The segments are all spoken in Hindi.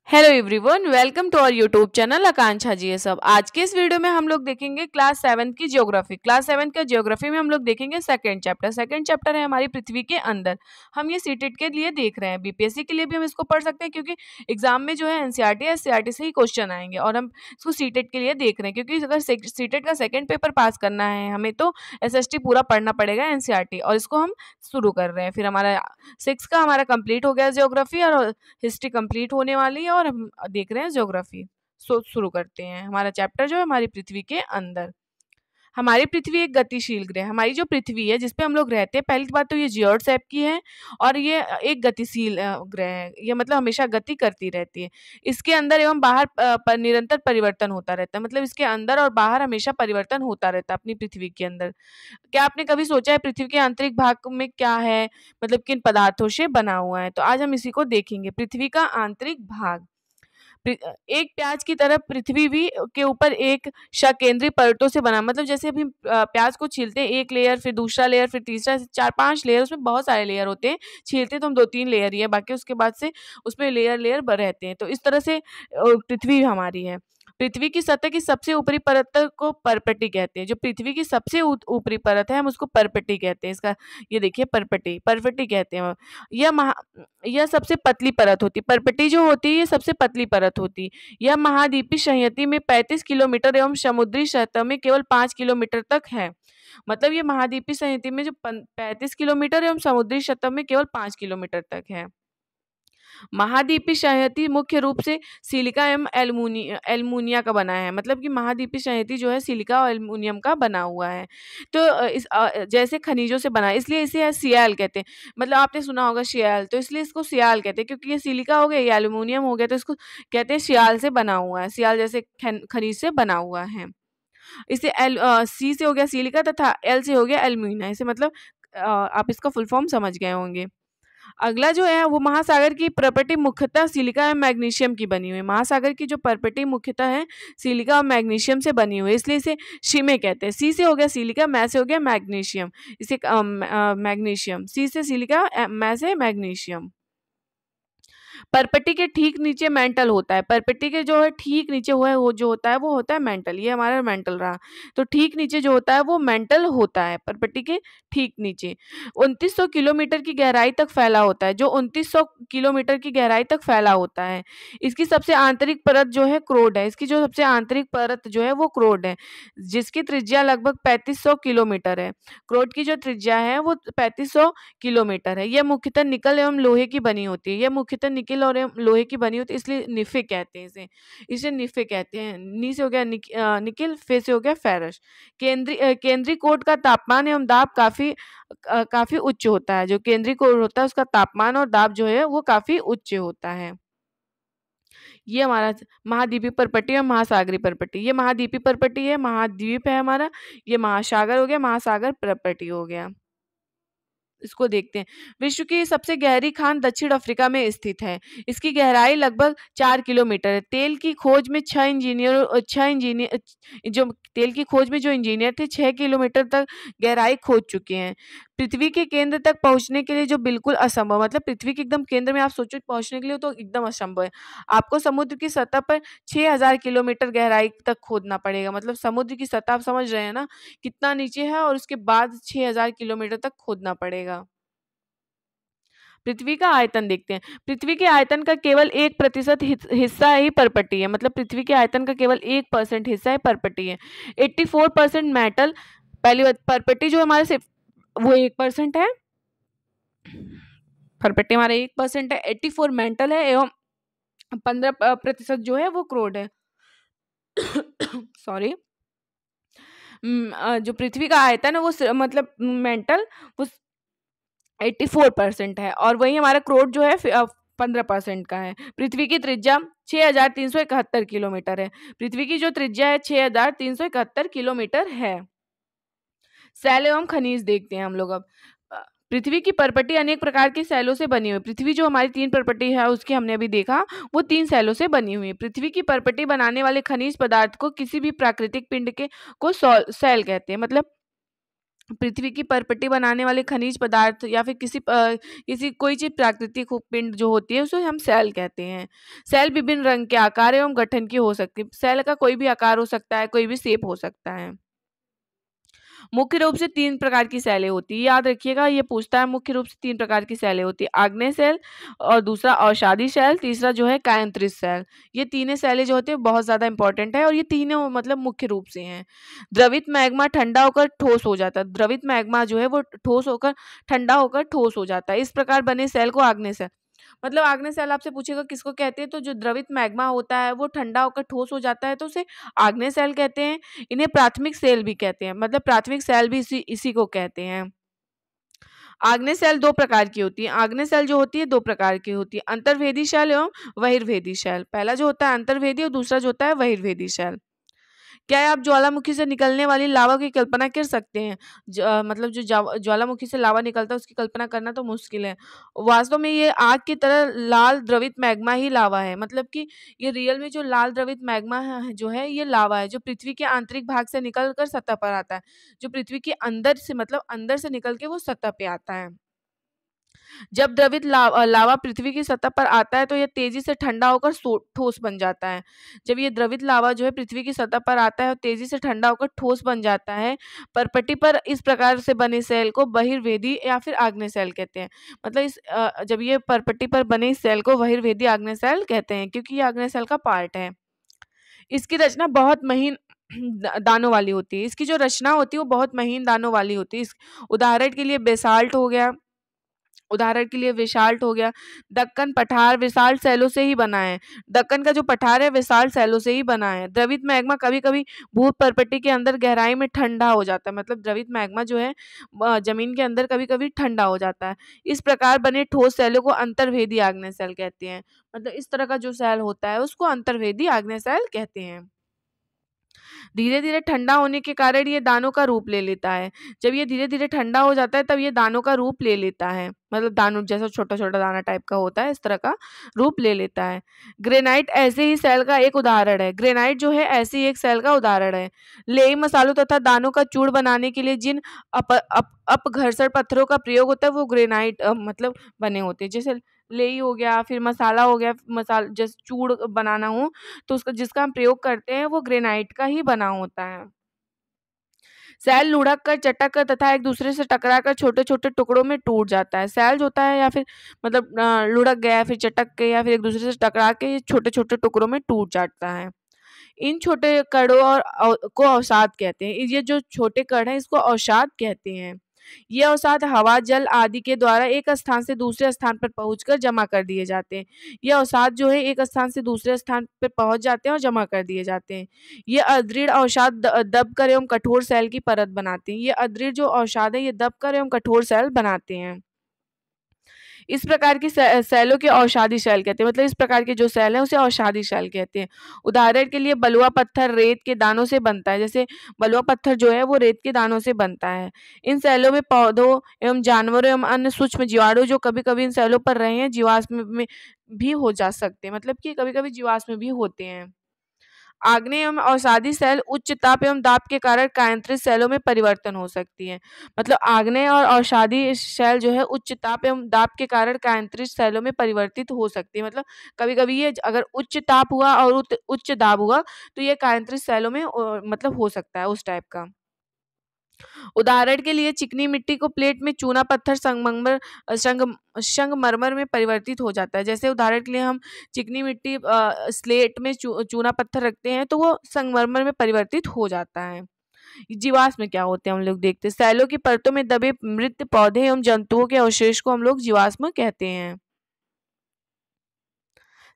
Hello everyone, welcome to our YouTube channel Akanksha GSF. आज के इस वीडियो में हम लोग देखेंगे क्लास 7 की ज्योग्राफी। क्लास 7 के ज्योग्राफी में हम लोग देखेंगे सेकंड चैप्टर है हमारी पृथ्वी के अंदर। हम ये सीटेट के लिए देख रहे हैं, बीपीएससी के लिए भी हम इसको पढ़ सकते हैं क्योंकि एग्जाम में जो है एनसीईआरटी से ही क्वेश्चन आएंगे, और हम इसको सीटेट के लिए देख रहे हैं क्योंकि अगर सीटेट का सेकेंड पेपर पास करना है हमें तो एसएसटी पूरा पढ़ना पड़ेगा एनसीईआरटी, और इसको हम शुरू कर रहे हैं। फिर हमारा 6 का हमारा कंप्लीट हो गया ज्योग्राफी, और हिस्ट्री कंप्लीट होने वाली है, और हम देख रहे हैं ज्योग्राफी। शुरू करते हैं। हमारा चैप्टर जो है हमारी पृथ्वी के अंदर। हमारी पृथ्वी एक गतिशील ग्रह, हमारी जो पृथ्वी है जिसपे हम लोग रहते हैं, पहली बात तो ये जियोइड शेप की है, और ये एक गतिशील ग्रह है। ये मतलब हमेशा गति करती रहती है। इसके अंदर एवं बाहर निरंतर परिवर्तन होता रहता है, मतलब इसके अंदर और बाहर हमेशा परिवर्तन होता रहता है अपनी पृथ्वी के अंदर। क्या आपने कभी सोचा है पृथ्वी के आंतरिक भाग में क्या है, मतलब किन पदार्थों से बना हुआ है? तो आज हम इसी को देखेंगे, पृथ्वी का आंतरिक भाग। एक प्याज की तरह पृथ्वी भी के ऊपर एक सकेंद्री परतों से बना, मतलब जैसे अभी प्याज को छीलते हैं, एक लेयर, फिर दूसरा लेयर, फिर तीसरा, 4-5 लेयर, उसमें बहुत सारे लेयर होते हैं। छीलते तो हम 2-3 लेयर ही है, बाकी उसके बाद से उसमें लेयर लेयर रहते हैं। तो इस तरह से पृथ्वी हमारी है। पृथ्वी की सतह की सबसे ऊपरी परत को परपटी कहते हैं। जो पृथ्वी की सबसे ऊपरी परत है हम उसको परपटी कहते हैं। इसका ये देखिए, परपटी कहते हैं। यह यह सबसे पतली परत होती है। परपटी जो होती है ये सबसे पतली परत होती है। यह महाद्वीपीय संहति में 35 किलोमीटर एवं समुद्री सतह में केवल 5 किलोमीटर तक है। मतलब ये महाद्वीपीय संहति में जो 35 किलोमीटर एवं समुद्री सतह में केवल 5 किलोमीटर तक है। महाद्वीपीय संहति मुख्य रूप से सिलिका एवं एल्युमिनिया का बना है। मतलब कि महाद्वीपीय संहति जो है सिलिका और एल्युमिनियम का बना हुआ है। तो जैसे खनिजों से बना है, इसलिए इसे सियाल कहते हैं। मतलब आपने सुना होगा सियाल, तो इसलिए इसको सियाल कहते हैं क्योंकि ये सिलिका हो गया, ये एल्युमिनियम हो गया, तो इसको कहते हैं सियाल से बना हुआ है। सियाल जैसे खनिज से बना हुआ है। इसे सी से हो गया सिलिका, तथा एल से हो गया एल्युमिनिया। इसे मतलब आप इसका फुल फॉर्म समझ गए होंगे। अगला जो है वो महासागर की प्रॉपर्टी मुख्यतः सिलिका और मैग्नीशियम की बनी हुई है। महासागर की जो प्रॉपर्टी मुख्यतः है सिलिका और मैग्नीशियम से बनी हुई है, इसलिए इसे शीमे कहते हैं। सी से हो गया सिलिका, मै से हो गया मैग्नीशियम। इसे मैग्नीशियम, सी से सिलिका, मै से मैग्नीशियम। परपट्टी के ठीक नीचे मेंटल होता है। परपट्टी के जो है ठीक नीचे हुआ है वो जो होता है वो होता है मेंटल। ये हमारा मेंटल रहा। तो ठीक नीचे जो होता है वो मेंटल होता है, परपट्टी के ठीक नीचे। 2900 किलोमीटर की गहराई तक फैला होता है। जो 2900 किलोमीटर की गहराई तक फैला होता है। इसकी सबसे आंतरिक परत जो है क्रोड है। इसकी जो सबसे आंतरिक परत जो है वो क्रोड है, जिसकी त्रिज्या लगभग 3500 किलोमीटर है। क्रोड की जो त्रिज्या है वो 3500 किलोमीटर है। यह मुख्यतः निकल एवं लोहे की बनी होती है। यह मुख्यतः निकल और लोहे की बनी होती है, इसलिए निफे कहते हैं इसे निफे कहते हैं। नी से हो गया निकिल, फे से हो गया फेरस। केंद्रीय कोड का तापमान एवं दाब काफी उच्च होता है। जो केंद्रीय कोड होता है उसका तापमान और दाब जो है वो काफी उच्च होता है। ये हमारा महाद्वीपीय परपट्टी और महासागरीय परपट्टी। ये महाद्वीपीय परपट्टी है, महाद्वीप है हमारा। ये महासागर हो गया, महासागर परपट्टी हो गया। इसको देखते हैं। विश्व की सबसे गहरी खान दक्षिण अफ्रीका में स्थित है। इसकी गहराई लगभग 4 किलोमीटर है। तेल की खोज में जो तेल की खोज में जो इंजीनियर थे 6 किलोमीटर तक गहराई खोज चुके हैं। पृथ्वी के केंद्र तक पहुंचने के लिए जो बिल्कुल असंभव, मतलब पृथ्वी के एकदम केंद्र में आप सोचो पहुंचने के लिए तो एकदम असंभव है। आपको समुद्र की सतह पर 6000 किलोमीटर गहराई तक खोदना पड़ेगा। मतलब समुद्र की सतह आप समझ रहे हैं ना कितना नीचे है, और उसके बाद 6000 किलोमीटर तक खोदना पड़ेगा। पृथ्वी का आयतन देखते हैं। पृथ्वी के आयतन का केवल 1% हिस्सा ही परपटी है। मतलब पृथ्वी के आयतन का केवल 1% हिस्सा ही परपटी है। 84% मेटल, पहली बात परपटी जो हमारे सिर्फ वो 1% है। परपटी हमारा 1% है। 84 मेटल है एवं 15% जो है वो क्रोड है। सॉरी। जो पृथ्वी का आयतन है वो मतलब मेंटल वो 84% है, और वही हमारा क्रोड जो है 15% का है। पृथ्वी की त्रिज्या 6371 किलोमीटर है। पृथ्वी की जो त्रिज्या है 6371 किलोमीटर है। सैल एवं खनिज देखते हैं हम लोग अब। पृथ्वी की परपटी अनेक प्रकार की सैलों से बनी हुई। पृथ्वी जो हमारी 3 परपटी है उसकी हमने अभी देखा, वो 3 सैलों से बनी हुई है। पृथ्वी की परपटी बनाने वाले खनिज पदार्थ को किसी भी प्राकृतिक पिंड के को सैल कहते हैं। मतलब पृथ्वी की परपट्टी बनाने वाले खनिज पदार्थ या फिर किसी कोई चीज प्राकृतिक पिंड जो होती है उसे हम सेल कहते हैं। सेल विभिन्न रंग के, आकार एवं गठन की हो सकती है। सेल का कोई भी आकार हो सकता है, कोई भी शेप हो सकता है। मुख्य रूप से 3 प्रकार की सेलें होती है, याद रखिएगा, ये पूछता है। मुख्य रूप से 3 प्रकार की सेलें होती है, आग्नेय सेल, और दूसरा अवसादी सेल, तीसरा जो है कायंत्रित सेल। ये तीनों सेलें जो होती है बहुत ज्यादा इंपॉर्टेंट है, और ये तीनों मतलब मुख्य रूप से हैं। द्रवित मैग्मा ठंडा होकर ठोस हो जाता है। द्रवित मैग्मा जो है वो ठोस होकर ठंडा होकर ठोस हो जाता है। इस प्रकार बने सेल को आग्नेय सेल, मतलब आग्नेय सेल आपसे पूछेगा किसको कहते हैं, तो जो द्रवित मैग्मा होता है वो ठंडा होकर ठोस हो जाता है तो उसे आग्नेय सेल कहते हैं। इन्हें प्राथमिक सेल भी कहते हैं, मतलब प्राथमिक सेल भी इसी को कहते हैं। आग्नेय सेल 2 प्रकार की होती है। आग्नेय सेल जो होती है 2 प्रकार की होती है, अंतर्भेदी सेल एवं बहिर्भेदी सेल। पहला जो होता है अंतर्भेदी और दूसरा जो होता है बहिर्भेदी सेल। क्या आप ज्वालामुखी से निकलने वाली लावा की कल्पना कर सकते हैं? मतलब जो ज्वालामुखी से लावा निकलता है उसकी कल्पना करना तो मुश्किल है। वास्तव में ये आग की तरह लाल द्रवित मैग्मा ही लावा है, मतलब कि ये रियल में जो लाल द्रवित मैग्मा है जो है ये लावा है, जो पृथ्वी के आंतरिक भाग से निकल कर सतह पर आता है। जो पृथ्वी के अंदर से, मतलब अंदर से निकल के वो सतह पे आता है। जब द्रवित लावा पृथ्वी की सतह पर आता है तो यह तेजी से ठंडा होकर ठोस बन जाता है। जब ये द्रवित लावा जो है पृथ्वी की सतह पर आता है और तेजी से ठंडा होकर ठोस बन जाता है, परपट्टी पर इस प्रकार से बने सेल को बहिर्वेदी या फिर आग्नेय सेल कहते हैं। मतलब जब ये परपट्टी पर बने इस सेल को बहिर्वेदी आग्नेय सेल कहते हैं, क्योंकि ये आग्नेय सेल का पार्ट है। इसकी रचना बहुत महीन दानों वाली होती है। इसकी जो रचना होती है वो बहुत महीन दानों वाली होती है। उदाहरण के लिए बेसाल्ट हो गया, उदाहरण के लिए विसाल्ट हो गया। दक्कन पठार विसाल्ट सेलों से ही बना है। दक्कन का जो पठार है विसाल्ट सेलों से ही बना है। द्रवित मैग्मा कभी कभी भू परपट्टी के अंदर गहराई में ठंडा हो जाता है, मतलब द्रवित मैग्मा जो है जमीन के अंदर कभी कभी ठंडा हो जाता है। इस प्रकार बने ठोस सेलों को अंतर्भेदी आग्नेय सेल कहते हैं। मतलब इस तरह का जो सेल होता है उसको अंतर्भेदी आग्नेय सेल कहते हैं। धीरे धीरे ठंडा होने के कारण ये दानों का रूप ले लेता है। जब ये धीरे धीरे ठंडा हो जाता है तब ये दानों का रूप ले लेता है, मतलब दानों जैसा छोटा छोटा दाना टाइप का होता है, इस तरह का रूप ले लेता है। ग्रेनाइट ऐसे ही सेल का एक उदाहरण है। ग्रेनाइट जो है ऐसी एक सेल का उदाहरण है। लेई मसालों तथा दानों का चूर्ण बनाने के लिए जिन अपघर्षण पत्थरों का प्रयोग होता है वो ग्रेनाइट मतलब बने होते हैं। जैसे लेई हो गया, फिर मसाला हो गया, जैसे चूर्ण बनाना हो तो उसका जिसका हम प्रयोग करते हैं वो ग्रेनाइट का ही बना होता है। सेल लुढ़क कर, चटक कर तथा एक दूसरे से टकरा कर छोटे छोटे टुकड़ों में टूट जाता है। सेल जो होता है या फिर मतलब लुढ़क गया, फिर चटक के या फिर एक दूसरे से टकरा के छोटे छोटे टुकड़ों में टूट जाता है। इन छोटे कणों को अवसाद कहते हैं। ये जो छोटे कण हैं इसको अवसाद कहते हैं। ये अवसाद हवा, जल आदि के द्वारा एक स्थान से दूसरे स्थान पर पहुंचकर जमा कर दिए जाते हैं। ये अवसाद जो है एक स्थान से दूसरे स्थान पर पहुंच जाते हैं और जमा कर दिए जाते हैं। ये अदृढ़ अवसाद दबकर एवं कठोर सेल की परत बनाते हैं। ये अदृढ़ जो अवसाद है ये दबकर एवं कठोर सेल बनाते हैं। इस प्रकार की सेलों के औषधि सेल कहते हैं, मतलब इस प्रकार के जो सेल है उसे औषधि सेल कहते हैं। उदाहरण के लिए बलुआ पत्थर रेत के दानों से बनता है। जैसे बलुआ पत्थर जो है वो रेत के दानों से बनता है। इन सेलों में पौधों एवं जानवरों एवं अन्य सूक्ष्म जीवाणु जो कभी कभी इन सेलों पर रहे हैं जीवाश्म में भी हो जा सकते हैं, मतलब कि कभी कभी जीवाश्म भी होते हैं। आग्नेय एवं अवसादी सेल उच्च ताप एवं दाब के कारण कायांतरित सेलों में परिवर्तन हो सकती है। मतलब आग्नेय और अवसादी सेल जो है उच्च ताप एवं दाब के कारण कायांतरित सेलों में परिवर्तित हो सकती है। मतलब कभी कभी ये अगर उच्च ताप हुआ और उच्च दाब हुआ तो ये कायांतरित सेलों में मतलब हो सकता है उस टाइप का। उदाहरण के लिए चिकनी मिट्टी को प्लेट में चूना पत्थर संगमरमर में परिवर्तित हो जाता है। जैसे उदाहरण के लिए हम चिकनी मिट्टी स्लेट में चूना पत्थर रखते हैं तो वो संगमरमर में परिवर्तित हो जाता है। जीवाश्म क्या होते हैं हम लोग देखते हैं। सेलों की परतों में दबे मृत पौधे एवं जंतुओं के अवशेष को हम लोग जीवाश्म कहते हैं।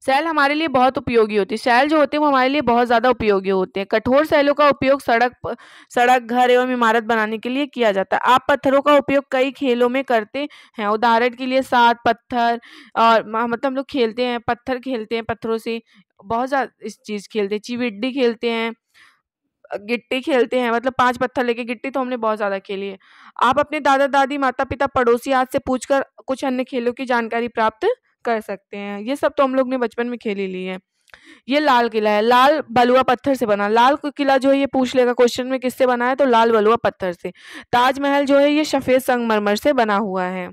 सेल हमारे लिए बहुत उपयोगी होती है। सेल जो होते हैं वो हमारे लिए बहुत ज़्यादा उपयोगी होते हैं। कठोर सेलों का उपयोग सड़क, घर एवं इमारत बनाने के लिए किया जाता है। आप पत्थरों का उपयोग कई खेलों में करते हैं। उदाहरण के लिए सात पत्थर, और मतलब हम लोग खेलते हैं, पत्थर खेलते हैं, पत्थरों से बहुत ज़्यादा इस चीज़ खेलते हैं। चिविड्डी खेलते हैं, गिट्टी खेलते हैं, मतलब 5 पत्थर लेके गिट्टी तो हमने बहुत ज़्यादा खेली है। आप अपने दादा दादी, माता पिता, पड़ोसी आदि से पूछकर कुछ अन्य खेलों की जानकारी प्राप्त कर सकते हैं। ये सब तो हम लोग ने बचपन में खेल ही ली है। ये लाल किला है, लाल बलुआ पत्थर से बना। लाल किला जो है ये पूछ लेगा क्वेश्चन में किससे बना है, तो लाल बलुआ पत्थर से। ताजमहल जो है ये सफेद संगमरमर से बना हुआ है।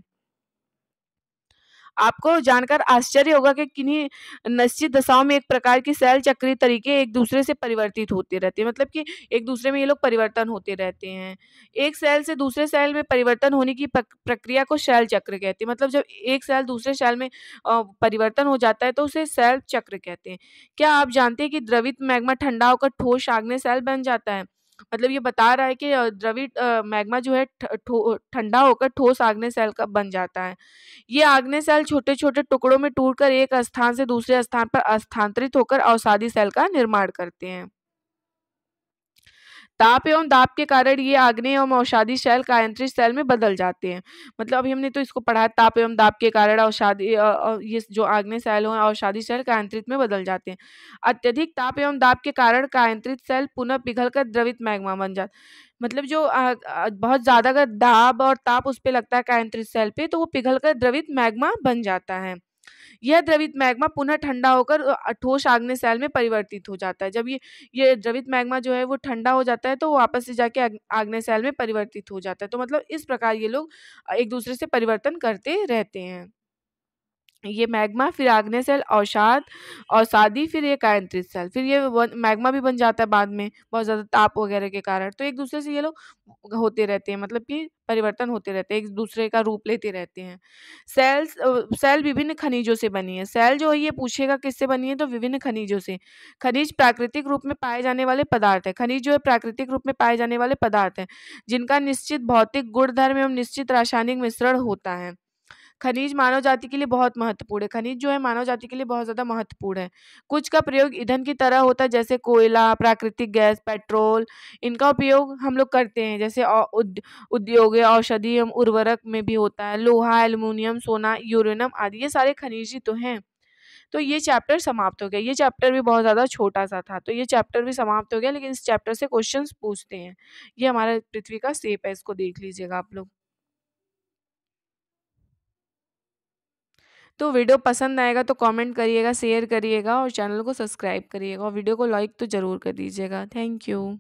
आपको जानकर आश्चर्य होगा कि किन्हीं निश्चित दशाओं में एक प्रकार की शैल चक्रीय तरीके एक दूसरे से परिवर्तित होते रहते हैं, मतलब कि एक दूसरे में ये लोग परिवर्तन होते रहते हैं। एक सेल से दूसरे सेल में परिवर्तन होने की प्रक्रिया को शैल चक्र कहते हैं। मतलब जब एक सेल दूसरे सेल में परिवर्तन हो जाता है तो उसे शैल चक्र कहते हैं। क्या आप जानते हैं कि द्रवित मैग्मा ठंडा होकर ठोस आग्नेय शैल बन जाता है? मतलब ये बता रहा है कि द्रवित मैग्मा जो है ठंडा होकर ठोस आग्नेय शैल का बन जाता है। ये आग्नेय शैल छोटे-छोटे टुकड़ों में टूटकर एक स्थान से दूसरे स्थान पर स्थानांतरित होकर अवसादी शैल का निर्माण करते हैं। ताप एवं दाब के कारण ये आग्नेय एवं अवसादी शैल कायांतरित शैल में बदल जाते हैं। मतलब अभी हमने तो इसको पढ़ा है, ताप एवं दाब के कारण ये जो आग्नेय शैल हो अवसादी शैल कायांतरित में बदल जाते हैं। अत्यधिक ताप एवं दाब के कारण कायांतरित शैल पुनः पिघलकर द्रवित मैग्मा बन जाता है। मतलब जो बहुत ज़्यादा अगर दाब और ताप उस पे लगता है कायांतरित शैल पे, तो वो पिघलकर द्रवित मैग्मा बन जाता है। यह द्रवित मैग्मा पुनः ठंडा होकर ठोस आग्नेय शैल में परिवर्तित हो जाता है। जब ये द्रवित मैग्मा जो है वो ठंडा हो जाता है तो वो वापस से जाके आग्नेय शैल में परिवर्तित हो जाता है। तो मतलब इस प्रकार ये लोग एक दूसरे से परिवर्तन करते रहते हैं। ये मैग्मा, फिर आग्नेय शैल, अवसादी, फिर ये कायांतरित शैल, फिर ये मैग्मा भी बन जाता है बाद में बहुत ज़्यादा ताप वगैरह के कारण। तो एक दूसरे से ये लोग होते रहते हैं, मतलब कि परिवर्तन होते रहते हैं, एक दूसरे का रूप लेते रहते हैं। सेल विभिन्न खनिजों से बनी है। सेल जो है ये पूछेगा किससे बनी है, तो विभिन्न खनिजों से। खनिज प्राकृतिक रूप में पाए जाने वाले पदार्थ है। खनिज जो है प्राकृतिक रूप में पाए जाने वाले पदार्थ है जिनका निश्चित भौतिक गुणधर्म एवं निश्चित रासायनिक मिश्रण होता है। खनिज मानव जाति के लिए बहुत महत्वपूर्ण है। खनिज जो है मानव जाति के लिए बहुत ज़्यादा महत्वपूर्ण है। कुछ का प्रयोग ईंधन की तरह होता है, जैसे कोयला, प्राकृतिक गैस, पेट्रोल। इनका उपयोग हम लोग करते हैं, जैसे उद्योग या औषधि एवं उर्वरक में भी होता है। लोहा, एल्युमिनियम, सोना, यूरेनियम आदि ये सारे खनिज ही तो हैं। तो ये चैप्टर समाप्त हो गया। ये चैप्टर भी बहुत ज़्यादा छोटा-सा था, तो ये चैप्टर भी समाप्त हो गया, लेकिन इस चैप्टर से क्वेश्चंस पूछते हैं। ये हमारा पृथ्वी का शेप है, इसको देख लीजिएगा आप लोग। तो वीडियो पसंद आएगा तो कमेंट करिएगा, शेयर करिएगा और चैनल को सब्सक्राइब करिएगा और वीडियो को लाइक तो ज़रूर कर दीजिएगा। Thank you.